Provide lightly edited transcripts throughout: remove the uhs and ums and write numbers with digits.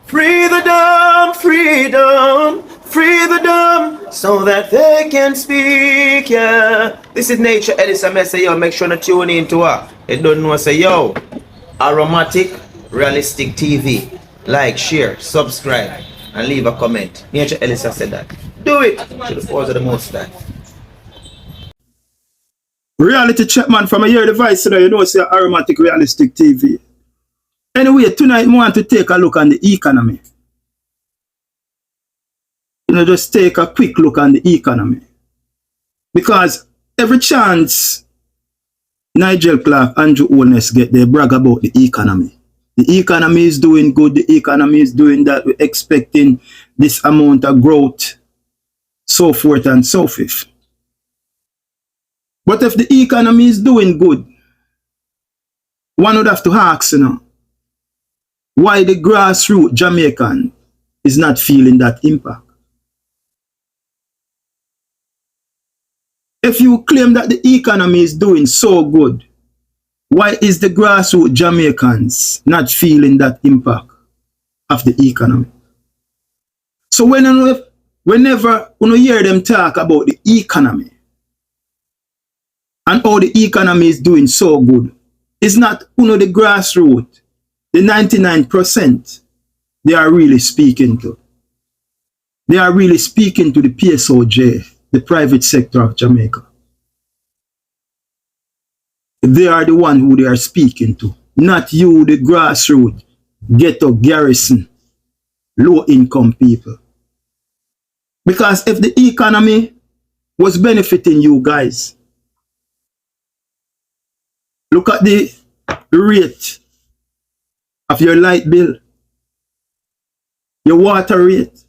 Free the dumb, freedom, free the dumb, so that they can speak, yeah. This is Nature Edison. I say, yo, make sure to tune into her. They don't know, say, yo, Aromatic Realistic TV. Like, share, subscribe, and leave a comment. Nature Edison said that. Do it to the cause of the most time. Reality check, man, from a year device, so you know, say Aromatic Realistic TV. Anyway, tonight I want to take a look on the economy. You know, just take a quick look on the economy. Because every chance Nigel Clark, Anju Owners get, they brag about the economy. The economy is doing good, the economy is doing that, we're expecting this amount of growth, so forth and so forth. But if the economy is doing good, one would have to ask, you know, why the grassroots Jamaican is not feeling that impact. If you claim that the economy is doing so good, why is the grassroots Jamaicans not feeling that impact of the economy? So whenever you hear them talk about the economy and how the economy is doing so good, it's not the grassroots, the 99% they are really speaking to. They are really speaking to the PSOJ, the private sector of Jamaica. They are the one who they are speaking to, not you, the grassroots, ghetto, garrison, low-income people. Because if the economy was benefiting you guys, look at the rate of your light bill, your water rate,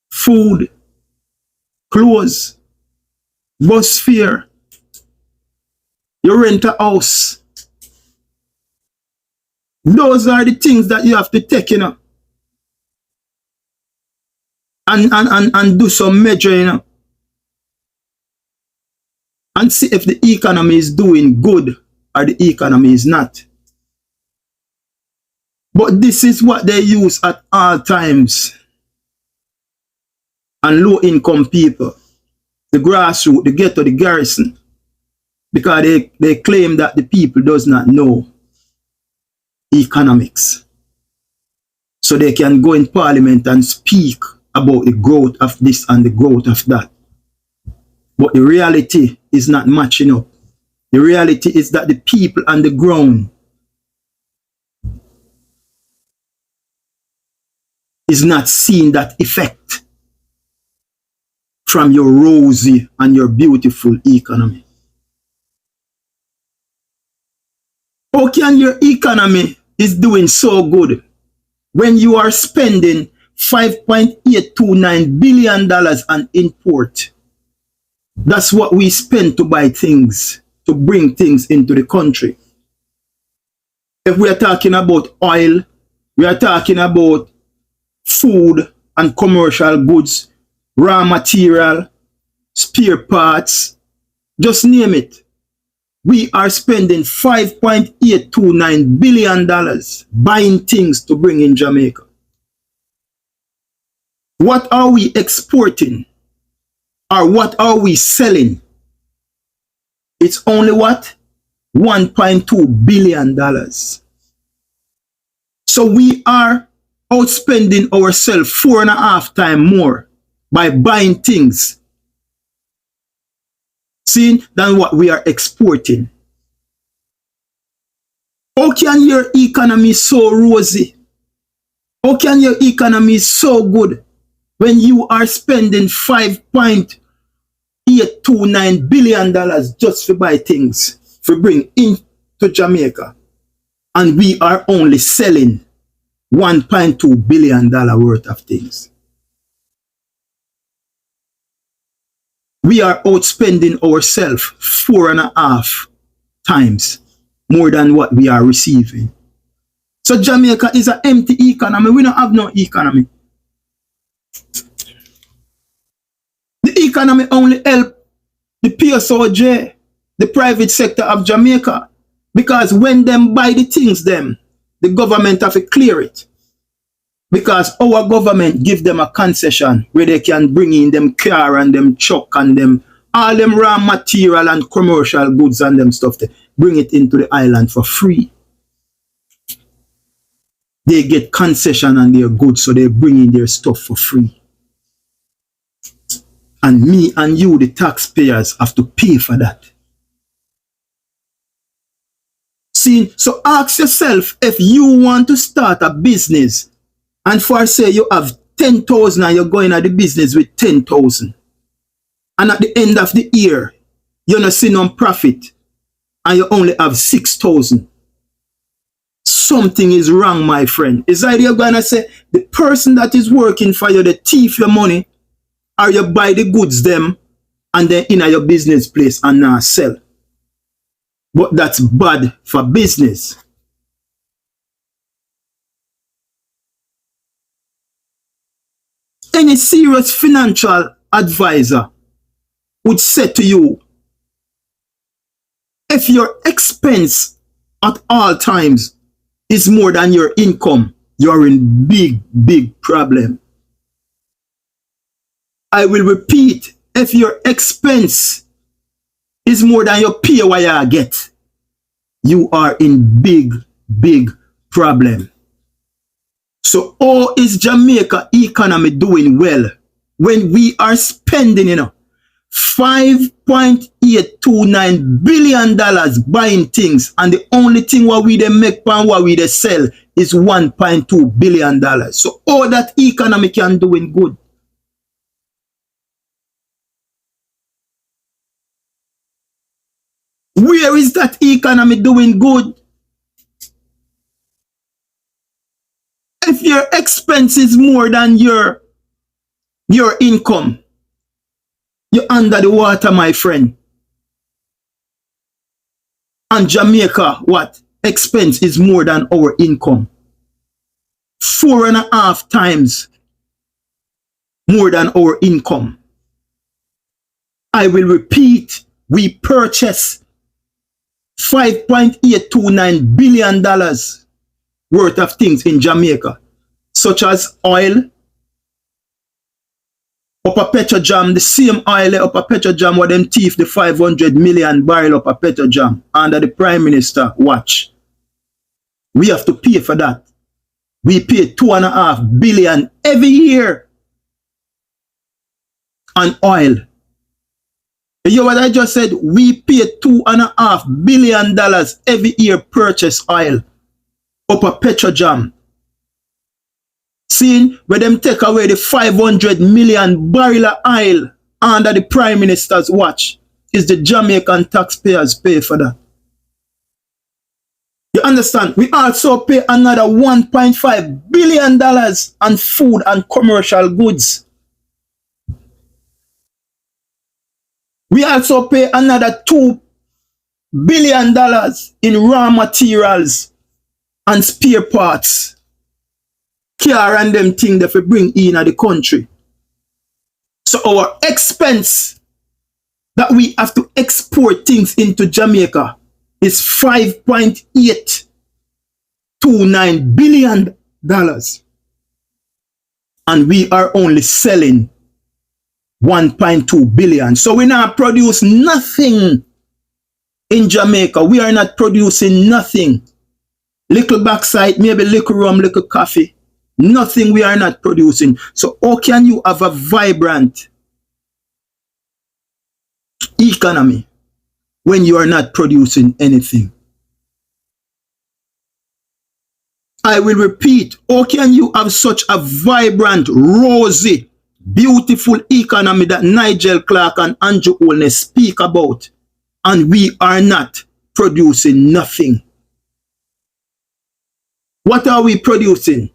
food, clothes, bus fare, you rent a house. Those are the things that you have to take, you know, and do some measure, you know, and see if the economy is doing good or the economy is not. But this is what they use at all times. And low-income people, the grassroots, the ghetto, the garrison, because they claim that the people does not know economics. So they can go in parliament and speak about the growth of this and the growth of that. But the reality is not matching up. The reality is that the people on the ground is not seeing that effect from your rosy and your beautiful economy. How can your economy is doing so good when you are spending $5.829 billion on import? That's what we spend to buy things, to bring things into the country. If we are talking about oil, we are talking about food and commercial goods, raw material, spare parts, just name it. We are spending $5.829 billion buying things to bring in Jamaica. What are we exporting? Or what are we selling? It's only what? $1.2 billion. So we are outspending ourselves 4.5 times more by buying things, see, than what we are exporting. How can your economy so rosy? How can your economy so good when you are spending $5.829 billion just to buy things, to bring into Jamaica, and we are only selling $1.2 billion worth of things? We are outspending ourselves 4.5 times more than what we are receiving. So Jamaica is an empty economy. We don't have no economy. The economy only help the PSOJ, the private sector of Jamaica, because when them buy the things, the government have to clear it. Because our government give them a concession where they can bring in them car and them truck and them all them raw material and commercial goods and them stuff. They bring it into the island for free. They get concession on their goods, so they bring in their stuff for free. And me and you, the taxpayers, have to pay for that. See, so ask yourself, if you want to start a business, and for say you have 10,000 and you're going at the business with 10,000, and at the end of the year, you're not seeing no profit, and you only have 6,000. Something is wrong, my friend. Is either you're going to say, the person that is working for you, they thief your money, or you buy the goods them, and then in your business place and now sell. But that's bad for business. Any serious financial advisor would say to you, if your expense at all times is more than your income, you're in big problem. I will repeat, if your expense is more than your pay what you get, you are in big problem. So how is Jamaica economy doing well when we are spending, $5.829 billion buying things, and the only thing what we they make and what we they sell is $1.2 billion. So all that economy can doing good. Where is that economy doing good? If your expense is more than your income, you're under the water, my friend. And Jamaica, what? Expense is more than our income. 4.5 times more than our income. I will repeat, we purchase $5.829 billion worth of things in Jamaica, such as oil, Upper Petrojam, the same oil Upper Petrojam where them thief the 500 million barrel Upper Petrojam under the Prime Minister watch. We have to pay for that. We pay $2.5 billion every year on oil. You know what I just said? We pay $2.5 billion every year purchase oil. Upper Petrojam. Seeing where them take away the 500 million barrel of oil under the Prime Minister's watch, is the Jamaican taxpayers pay for that. You understand? We also pay another $1.5 billion on food and commercial goods. We also pay another $2 billion in raw materials and spare parts. Car and them things that we bring in the country. So our expense that we have to export things into Jamaica is $5.829 billion. And we are only selling 1.2 billion. So we not produce nothing in Jamaica. We are not producing nothing. Little backside, maybe little rum, little coffee. Nothing we are not producing. So how can you have a vibrant economy when you are not producing anything? I will repeat, how can you have such a vibrant, rosy, beautiful economy that Nigel Clark and Anju Olney speak about, and we are not producing nothing? What are we producing?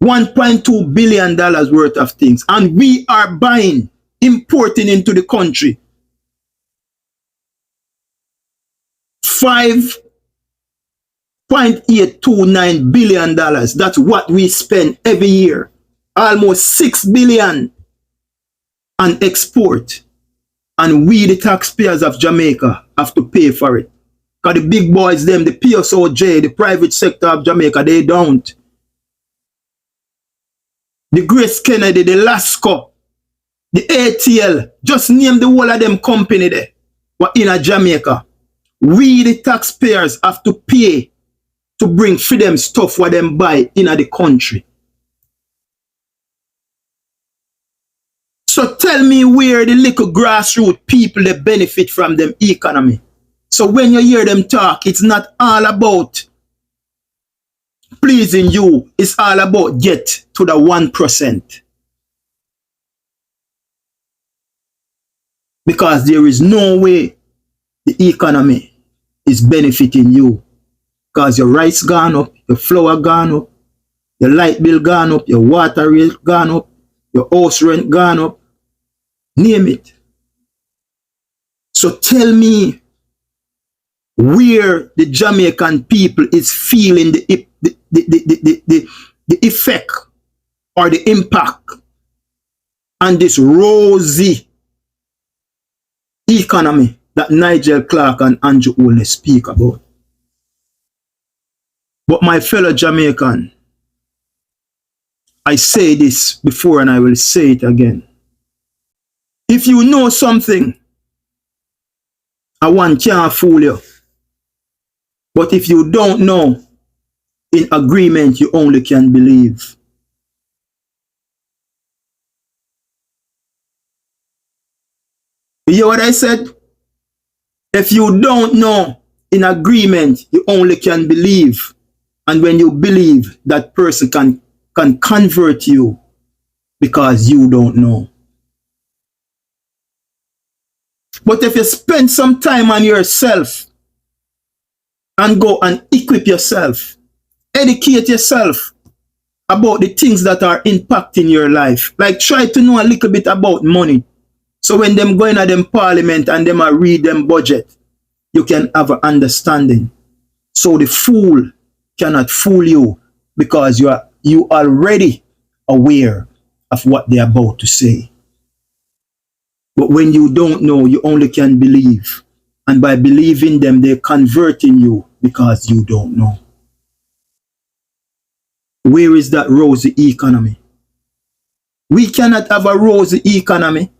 $1.2 billion worth of things, and we are buying, importing into the country $5.829 billion. That's what we spend every year. Almost $6 billion on export. And we, the taxpayers of Jamaica, have to pay for it. Because the big boys, them, the PSOJ, the private sector of Jamaica, they don't. the Grace Kennedy, the Lasco, the ATL, just name the whole of them company there, what in a Jamaica. We, the taxpayers, have to pay to bring for them stuff what them buy in the country. So tell me where the little grassroots people they benefit from them economy. So when you hear them talk, it's not all about pleasing you. It's all about get to the 1%. Because there is no way the economy is benefiting you. Because your rice gone up, your flour gone up, your light bill gone up, your water rate gone up, your house rent gone up. Name it. So tell me where the Jamaican people is feeling the effect or the impact on this rosy economy that Nigel Clark and Anju only speak about. But my fellow Jamaican, I say this before and I will say it again. If you know something, one can't fool you. But if you don't know, in agreement, you only can believe. You hear what I said? If you don't know, in agreement, you only can believe. And when you believe, that person can convert you because you don't know. But if you spend some time on yourself and go and equip yourself, educate yourself about the things that are impacting your life. Like try to know a little bit about money. So when them go in at them parliament and them read them budget, you can have an understanding. So the fool cannot fool you because you already aware of what they're about to say. But when you don't know, you only can believe. And by believing them, they're converting you because you don't know. Where is that rosy economy? We cannot have a rosy economy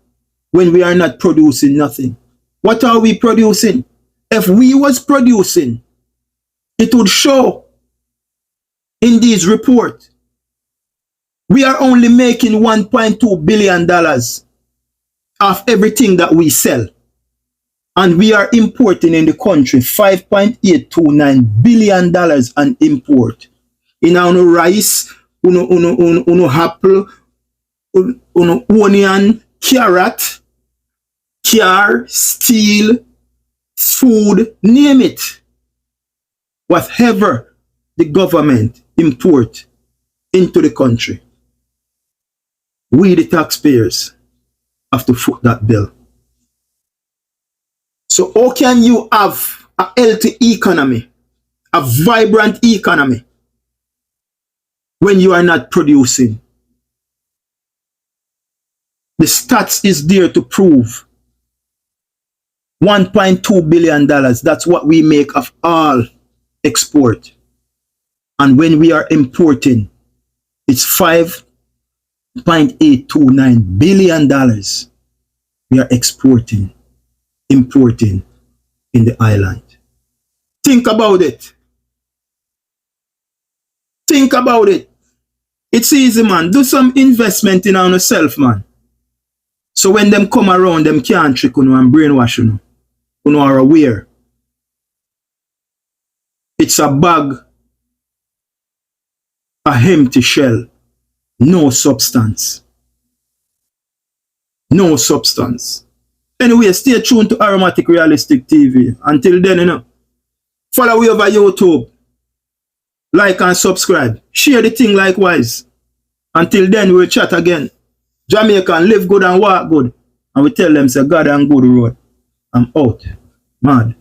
when we are not producing nothing. What are we producing? If we was producing, it would show in these reports. We are only making $1.2 billion of everything that we sell. And we are importing in the country $5.829 billion on import. In our rice, apple, onion, carrot, car, steel, food, name it. Whatever the government import into the country, we the taxpayers have to foot that bill. So how can you have a healthy economy, a vibrant economy, when you are not producing? The stats is there to prove. $1.2 billion, that's what we make of all export. And when we are importing, it's $5.829 billion we are exporting, importing in the island. Think about it. Think about it. It's easy, man. Do some investment in yourself, man. So when them come around, them can't trick you and brainwash you. You are aware. It's a bag, a empty shell, no substance. No substance. Anyway, stay tuned to Aromatic Realistic TV. Until then, follow me over YouTube. Like and subscribe. Share the thing likewise. Until then, we'll chat again. Jamaican, live good and walk good. And we tell them, say, God and good road. I'm out. Mad.